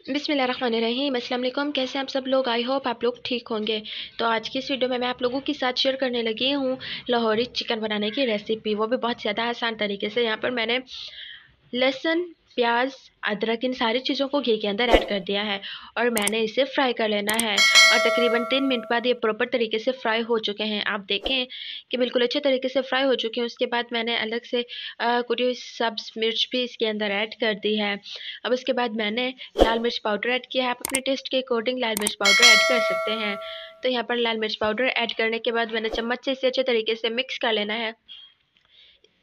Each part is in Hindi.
बिस्मिल्लाहिर्रहमानिर्रहीम। अस्सलाम वालेकुम। कैसे हैं आप सब लोग? आई होप आप लोग ठीक होंगे। तो आज की इस वीडियो में मैं आप लोगों के साथ शेयर करने लगी हूँ लाहौरी चिकन बनाने की रेसिपी, वो भी बहुत ज़्यादा आसान तरीके से। यहाँ पर मैंने लहसुन, प्याज, अदरक इन सारी चीज़ों को घी के अंदर ऐड कर दिया है और मैंने इसे फ्राई कर लेना है। और तकरीबन 3 मिनट बाद ये प्रॉपर तरीके से फ्राई हो चुके हैं। आप देखें कि बिल्कुल अच्छे तरीके से फ्राई हो चुके हैं। उसके बाद मैंने अलग से कुटी हुई सब्ज मिर्च भी इसके अंदर ऐड कर दी है। अब उसके बाद मैंने लाल मिर्च पाउडर ऐड किया है। आप अपने टेस्ट के अकॉर्डिंग लाल मिर्च पाउडर ऐड कर सकते हैं। तो यहाँ पर लाल मिर्च पाउडर ऐड करने के बाद मैंने चम्मच से इसे अच्छे तरीके से मिक्स कर लेना है।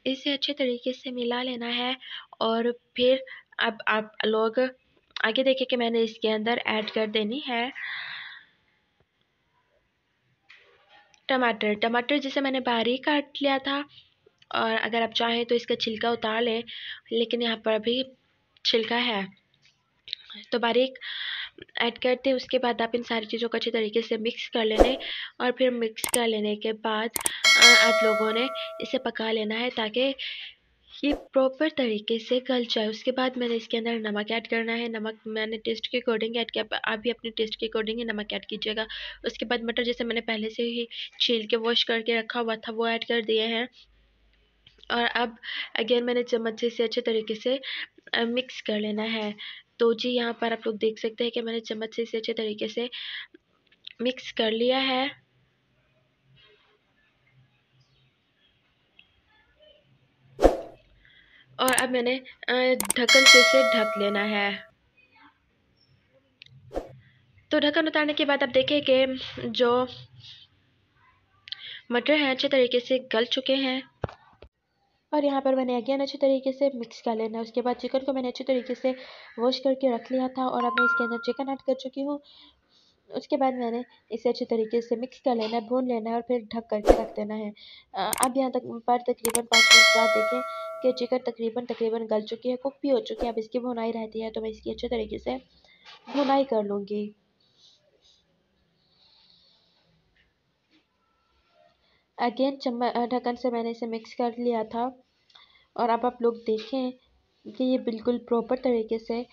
इसे अच्छे तरीके से मिला लेना है और फिर अब आप लोग आगे देखें कि मैंने इसके अंदर ऐड कर देनी है टमाटर। टमाटर जिसे मैंने बारीक काट लिया था, और अगर आप चाहें तो इसका छिलका उतार लें, लेकिन यहाँ पर अभी छिलका है तो बारीक ऐड करते हैं। उसके बाद आप इन सारी चीज़ों को अच्छे तरीके से मिक्स कर लेने, और फिर मिक्स कर लेने के बाद आप लोगों ने इसे पका लेना है ताकि ये प्रॉपर तरीके से गल जाए। उसके बाद मैंने इसके अंदर नमक ऐड करना है। नमक मैंने टेस्ट के अकॉर्डिंग ऐड किया, आप भी अपने टेस्ट के अकॉर्डिंग ही नमक ऐड कीजिएगा। उसके बाद मटर जैसे मैंने पहले से ही छील के वॉश करके रखा हुआ था वो ऐड कर दिए हैं। और अब अगेन मैंने चम्मच से इसे अच्छे तरीके से मिक्स कर लेना है। तो जी यहाँ पर आप लोग देख सकते हैं कि मैंने चम्मच से इसे अच्छे तरीके से मिक्स कर लिया है। और अब मैंने ढक्कन से इसे ढक लेना है। तो ढक्कन उतारने के बाद आप देखें कि जो मटर हैं अच्छे तरीके से गल चुके हैं। और यहाँ पर मैंने अगेन अच्छे तरीके से मिक्स कर लेना है। उसके बाद चिकन को मैंने अच्छे तरीके से वॉश करके रख लिया था और अब मैं इसके अंदर चिकन ऐड कर चुकी हूँ। उसके बाद मैंने इसे अच्छे तरीके से मिक्स कर लेना है, भून लेना है और फिर ढक करके रख देना है। अब यहाँ तक पर तकरीबन 5 मिनट बाद देखें कि चिकन तकरीबन गल चुकी है, कुक भी हो चुकी है। अब इसकी भुनाई रहती है तो मैं इसकी अच्छे तरीके से भुनाई कर लूँगी। अगेन ढक्कन से मैंने इसे मिक्स कर लिया था और अब आप लोग देखें कि ये बिल्कुल प्रॉपर तरीके से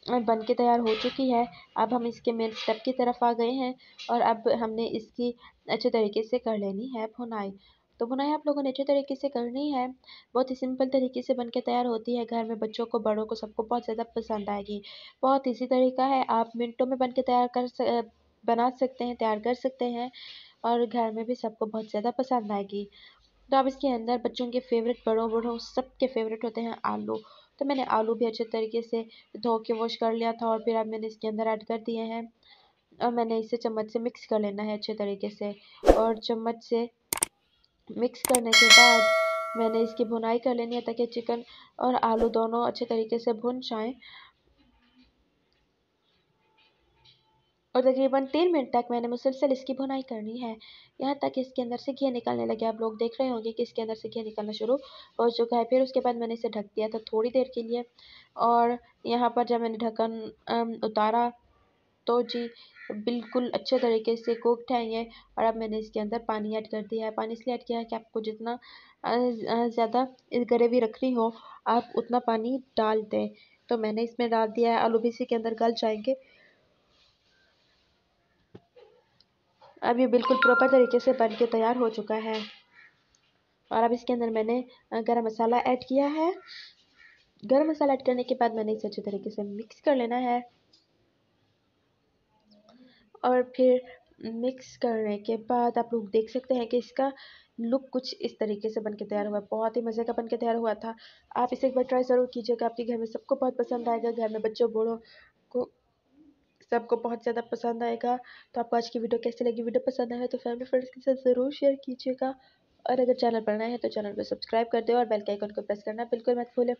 बन के तैयार हो चुकी है। अब हम इसके मेन स्टेप की तरफ आ गए हैं और अब हमने इसकी अच्छे तरीके से कर लेनी है भुनाई। तो भुनाई आप लोगों ने अच्छे तरीके से करनी है। बहुत ही सिंपल तरीके से बन के तैयार होती है। घर में बच्चों को, बड़ों को, सबको बहुत ज़्यादा पसंद आएगी। बहुत इजी तरीका है, आप मिनटों में बन के बना सकते हैं, तैयार कर सकते हैं और घर में भी सबको बहुत ज़्यादा पसंद आएगी। तो अब इसके अंदर बच्चों के फेवरेट, बड़ों बूढ़ों सबके फेवरेट होते हैं आलू। तो मैंने आलू भी अच्छे तरीके से धो के वॉश कर लिया था और फिर अब मैंने इसके अंदर ऐड कर दिए हैं और मैंने इसे चम्मच से मिक्स कर लेना है अच्छे तरीके से। और चम्मच से मिक्स करने के बाद मैंने इसकी भुनाई कर लेनी है ताकि चिकन और आलू दोनों अच्छे तरीके से भुन जाएं। और तकरीबन 3 मिनट तक मैंने मुसलसल इसकी भुनाई करनी है, यहाँ तक इसके अंदर से घी निकलने लगे। आप लोग देख रहे होंगे कि इसके अंदर से घी निकलना शुरू हो चुका है। फिर उसके बाद मैंने इसे ढक दिया था थोड़ी देर के लिए और यहाँ पर जब मैंने ढक्कन उतारा तो जी बिल्कुल अच्छे तरीके से कुक्ड है ये। और अब मैंने इसके अंदर पानी ऐड कर दिया है। पानी इसलिए ऐड किया है कि आपको जितना ज़्यादा ग्रेवी रखनी हो आप उतना पानी डाल दें। तो मैंने इसमें डाल दिया है, आलू भी इसी के अंदर गल जाएंगे। अब ये बिल्कुल प्रॉपर तरीके से बन के तैयार हो चुका है। और अब इसके अंदर मैंने गरम मसाला ऐड किया है। गरम मसाला ऐड करने के बाद मैंने इसे अच्छे तरीके से मिक्स कर लेना है और फिर मिक्स करने के बाद आप लोग देख सकते हैं कि इसका लुक कुछ इस तरीके से बन के तैयार हुआ है। बहुत ही मज़े का बन के तैयार हुआ था। आप इसे एक बार ट्राई ज़रूर कीजिएगा, आपके घर में सबको बहुत पसंद आएगा। घर में बच्चों, बूढ़ों को सबको बहुत ज़्यादा पसंद आएगा। तो आपको आज की वीडियो कैसी लगी? वीडियो पसंद आए तो फैमिली फ्रेंड्स के साथ ज़रूर शेयर कीजिएगा और अगर चैनल पर नए हैं तो चैनल को सब्सक्राइब कर दें और बेल के आइकन को प्रेस करना बिल्कुल मत भूलें।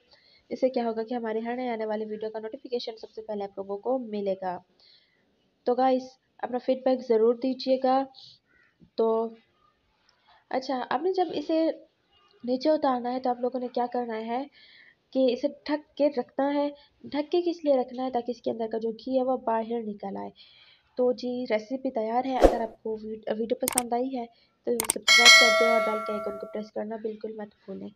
इससे क्या होगा कि हमारे हर नए आने वाली वीडियो का नोटिफिकेशन सबसे पहले आप लोगों को मिलेगा। तो गाइस अपना फीडबैक ज़रूर दीजिएगा। तो अच्छा, आपने जब इसे नीचे उतारना है तो आप लोगों ने क्या करना है कि इसे ढक के रखना है। ढक के किस लिए रखना है? ताकि इसके अंदर का जो घी है वो बाहर निकल आए। तो जी रेसिपी तैयार है। अगर आपको वीडियो पसंद आई है तो सब्सक्राइब कर दें और बेल के आइकन को प्रेस करना बिल्कुल मत भूलें।